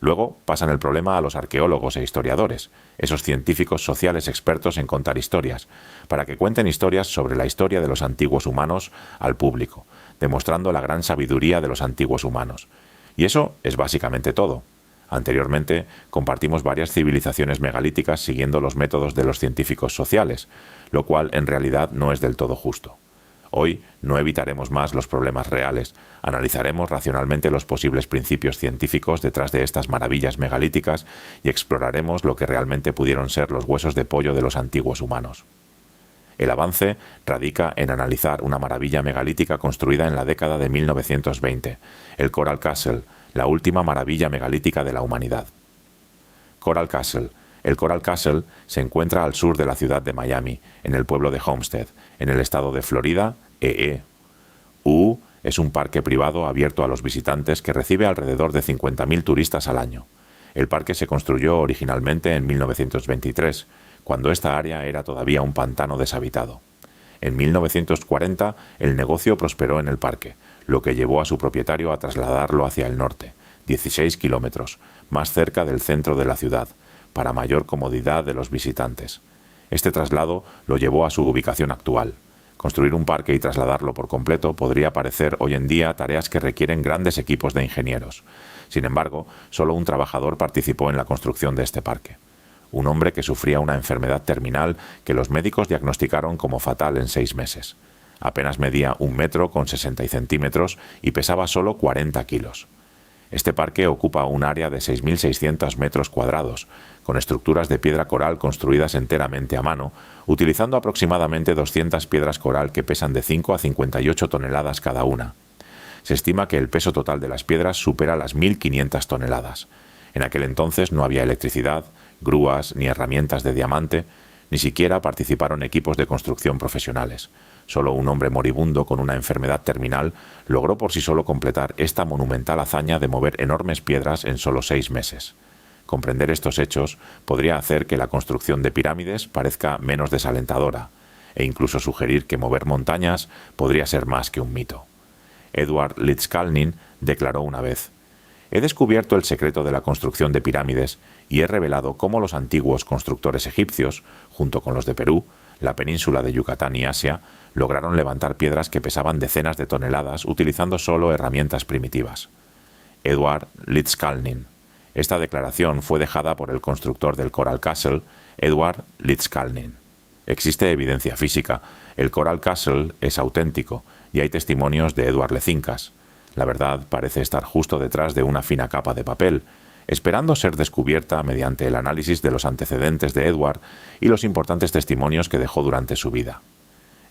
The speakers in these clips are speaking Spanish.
Luego pasan el problema a los arqueólogos e historiadores, esos científicos sociales expertos en contar historias, para que cuenten historias sobre la historia de los antiguos humanos al público, demostrando la gran sabiduría de los antiguos humanos. Y eso es básicamente todo. Anteriormente, compartimos varias civilizaciones megalíticas siguiendo los métodos de los científicos sociales, lo cual en realidad no es del todo justo. Hoy no evitaremos más los problemas reales, analizaremos racionalmente los posibles principios científicos detrás de estas maravillas megalíticas y exploraremos lo que realmente pudieron ser los huesos de pollo de los antiguos humanos. El avance radica en analizar una maravilla megalítica construida en la década de 1920, el Coral Castle, la última maravilla megalítica de la humanidad. Coral Castle. El Coral Castle se encuentra al sur de la ciudad de Miami, en el pueblo de Homestead, en el estado de Florida, EE. Es un parque privado abierto a los visitantes que recibe alrededor de 50.000 turistas al año. El parque se construyó originalmente en 1923, cuando esta área era todavía un pantano deshabitado. En 1940 el negocio prosperó en el parque, lo que llevó a su propietario a trasladarlo hacia el norte, 16 kilómetros, más cerca del centro de la ciudad, para mayor comodidad de los visitantes. Este traslado lo llevó a su ubicación actual. Construir un parque y trasladarlo por completo podría parecer hoy en día tareas que requieren grandes equipos de ingenieros. Sin embargo, solo un trabajador participó en la construcción de este parque. Un hombre que sufría una enfermedad terminal que los médicos diagnosticaron como fatal en 6 meses. Apenas medía 1 metro con 60 centímetros y pesaba solo 40 kilos. Este parque ocupa un área de 6.600 metros cuadrados, con estructuras de piedra coral construidas enteramente a mano, utilizando aproximadamente 200 piedras coral que pesan de 5 a 58 toneladas cada una. Se estima que el peso total de las piedras supera las 1.500 toneladas. En aquel entonces no había electricidad, grúas ni herramientas de diamante, ni siquiera participaron equipos de construcción profesionales. Solo un hombre moribundo con una enfermedad terminal logró por sí solo completar esta monumental hazaña de mover enormes piedras en solo 6 meses. Comprender estos hechos podría hacer que la construcción de pirámides parezca menos desalentadora, e incluso sugerir que mover montañas podría ser más que un mito. Edward Litzkalnin declaró una vez: «He descubierto el secreto de la construcción de pirámides y he revelado cómo los antiguos constructores egipcios, junto con los de Perú, la península de Yucatán y Asia, lograron levantar piedras que pesaban decenas de toneladas utilizando solo herramientas primitivas». Edward Litzkalnin. Esta declaración fue dejada por el constructor del Coral Castle, Edward Litzkalnin. Existe evidencia física. El Coral Castle es auténtico y hay testimonios de Edward Lecinkas. La verdad parece estar justo detrás de una fina capa de papel, esperando ser descubierta mediante el análisis de los antecedentes de Edward y los importantes testimonios que dejó durante su vida.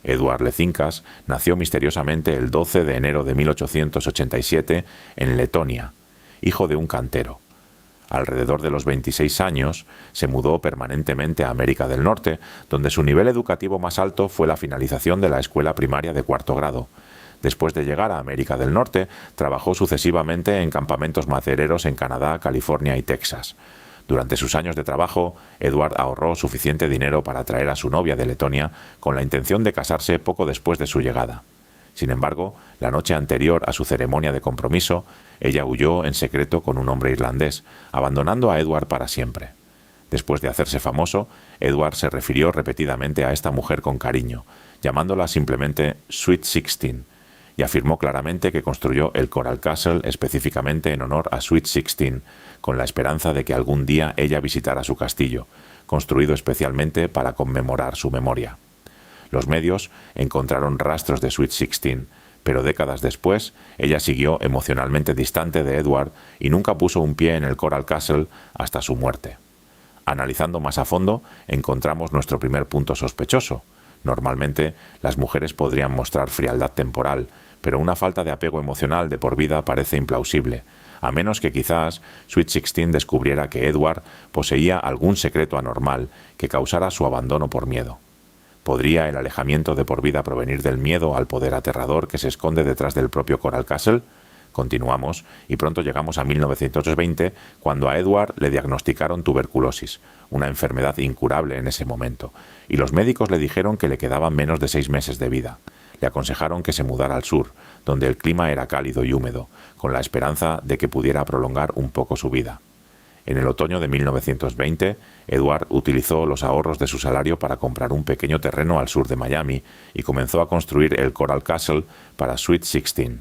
Edward Lecinkas nació misteriosamente el 12 de enero de 1887 en Letonia, hijo de un cantero. Alrededor de los 26 años, se mudó permanentemente a América del Norte, donde su nivel educativo más alto fue la finalización de la escuela primaria de 4º grado. Después de llegar a América del Norte, trabajó sucesivamente en campamentos madereros en Canadá, California y Texas. Durante sus años de trabajo, Edward ahorró suficiente dinero para traer a su novia de Letonia con la intención de casarse poco después de su llegada. Sin embargo, la noche anterior a su ceremonia de compromiso, ella huyó en secreto con un hombre irlandés, abandonando a Edward para siempre. Después de hacerse famoso, Edward se refirió repetidamente a esta mujer con cariño, llamándola simplemente Sweet Sixteen, y afirmó claramente que construyó el Coral Castle específicamente en honor a Sweet Sixteen, con la esperanza de que algún día ella visitara su castillo, construido especialmente para conmemorar su memoria. Los medios encontraron rastros de Sweet Sixteen, pero décadas después, ella siguió emocionalmente distante de Edward y nunca puso un pie en el Coral Castle hasta su muerte. Analizando más a fondo, encontramos nuestro primer punto sospechoso. Normalmente, las mujeres podrían mostrar frialdad temporal, pero una falta de apego emocional de por vida parece implausible, a menos que quizás Sweet Sixteen descubriera que Edward poseía algún secreto anormal que causara su abandono por miedo. ¿Podría el alejamiento de por vida provenir del miedo al poder aterrador que se esconde detrás del propio Coral Castle? Continuamos y pronto llegamos a 1920, cuando a Edward le diagnosticaron tuberculosis, una enfermedad incurable en ese momento, y los médicos le dijeron que le quedaban menos de 6 meses de vida. Le aconsejaron que se mudara al sur, donde el clima era cálido y húmedo, con la esperanza de que pudiera prolongar un poco su vida. En el otoño de 1920, Edward utilizó los ahorros de su salario para comprar un pequeño terreno al sur de Miami y comenzó a construir el Coral Castle para Sweet Sixteen.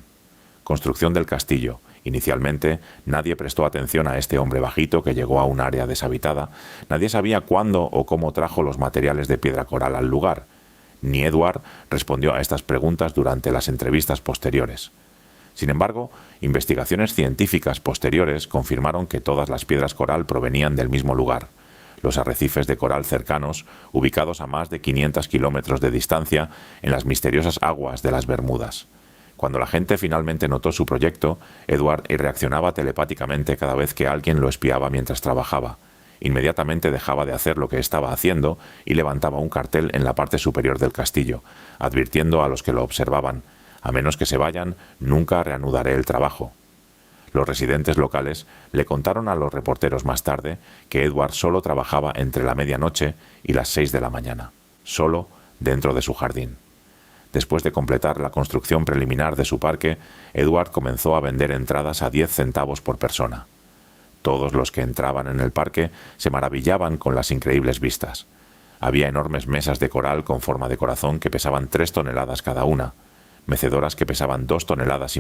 Construcción del castillo. Inicialmente, nadie prestó atención a este hombre bajito que llegó a un área deshabitada. Nadie sabía cuándo o cómo trajo los materiales de piedra coral al lugar. Ni Edward respondió a estas preguntas durante las entrevistas posteriores. Sin embargo, investigaciones científicas posteriores confirmaron que todas las piedras coral provenían del mismo lugar, los arrecifes de coral cercanos, ubicados a más de 500 kilómetros de distancia en las misteriosas aguas de las Bermudas. Cuando la gente finalmente notó su proyecto, Edward reaccionaba telepáticamente cada vez que alguien lo espiaba mientras trabajaba. Inmediatamente dejaba de hacer lo que estaba haciendo y levantaba un cartel en la parte superior del castillo, advirtiendo a los que lo observaban: «A menos que se vayan, nunca reanudaré el trabajo». Los residentes locales le contaron a los reporteros más tarde que Edward solo trabajaba entre la medianoche y las 6 de la mañana, solo dentro de su jardín. Después de completar la construcción preliminar de su parque, Edward comenzó a vender entradas a 10 centavos por persona. Todos los que entraban en el parque se maravillaban con las increíbles vistas. Había enormes mesas de coral con forma de corazón que pesaban 3 toneladas cada una, mecedoras que pesaban 2,5 toneladas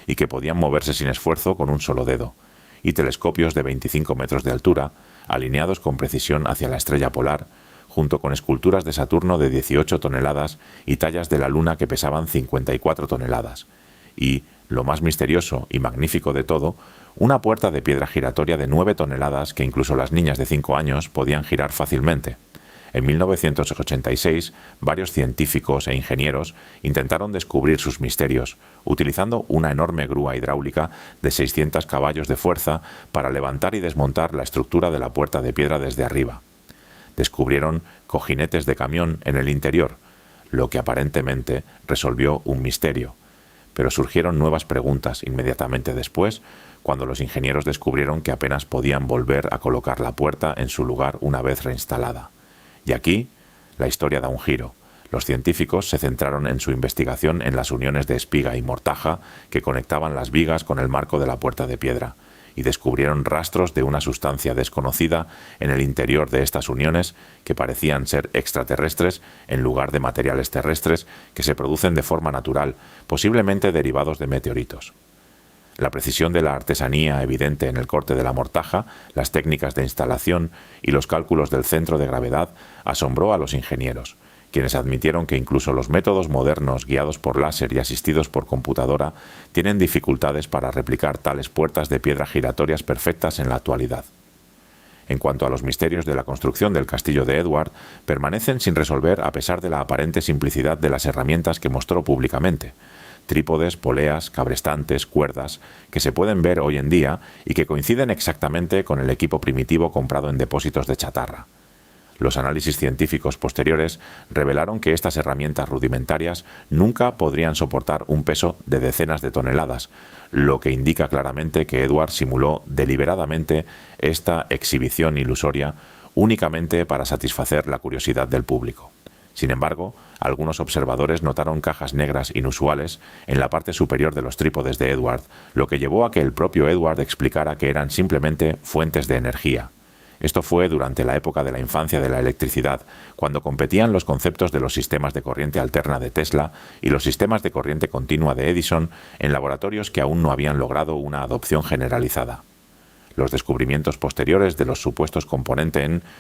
y que podían moverse sin esfuerzo con un solo dedo, y telescopios de 25 metros de altura, alineados con precisión hacia la estrella polar, junto con esculturas de Saturno de 18 toneladas y tallas de la Luna que pesaban 54 toneladas. Y, lo más misterioso y magnífico de todo, una puerta de piedra giratoria de 9 toneladas que incluso las niñas de 5 años podían girar fácilmente. En 1986, varios científicos e ingenieros intentaron descubrir sus misterios, utilizando una enorme grúa hidráulica de 600 caballos de fuerza para levantar y desmontar la estructura de la puerta de piedra desde arriba. Descubrieron cojinetes de camión en el interior, lo que aparentemente resolvió un misterio. Pero surgieron nuevas preguntas inmediatamente después, cuando los ingenieros descubrieron que apenas podían volver a colocar la puerta en su lugar una vez reinstalada. Y aquí, la historia da un giro. Los científicos se centraron en su investigación en las uniones de espiga y mortaja que conectaban las vigas con el marco de la puerta de piedra, y descubrieron rastros de una sustancia desconocida en el interior de estas uniones que parecían ser extraterrestres en lugar de materiales terrestres que se producen de forma natural, posiblemente derivados de meteoritos. La precisión de la artesanía evidente en el corte de la mortaja, las técnicas de instalación y los cálculos del centro de gravedad asombró a los ingenieros, quienes admitieron que incluso los métodos modernos guiados por láser y asistidos por computadora tienen dificultades para replicar tales puertas de piedra giratorias perfectas en la actualidad. En cuanto a los misterios de la construcción del castillo de Edward, permanecen sin resolver a pesar de la aparente simplicidad de las herramientas que mostró públicamente: trípodes, poleas, cabrestantes, cuerdas, que se pueden ver hoy en día y que coinciden exactamente con el equipo primitivo comprado en depósitos de chatarra. Los análisis científicos posteriores revelaron que estas herramientas rudimentarias nunca podrían soportar un peso de decenas de toneladas, lo que indica claramente que Edward simuló deliberadamente esta exhibición ilusoria únicamente para satisfacer la curiosidad del público. Sin embargo, algunos observadores notaron cajas negras inusuales en la parte superior de los trípodes de Edward, lo que llevó a que el propio Edward explicara que eran simplemente fuentes de energía. Esto fue durante la época de la infancia de la electricidad, cuando competían los conceptos de los sistemas de corriente alterna de Tesla y los sistemas de corriente continua de Edison en laboratorios que aún no habían logrado una adopción generalizada. Los descubrimientos posteriores de los supuestos componentes en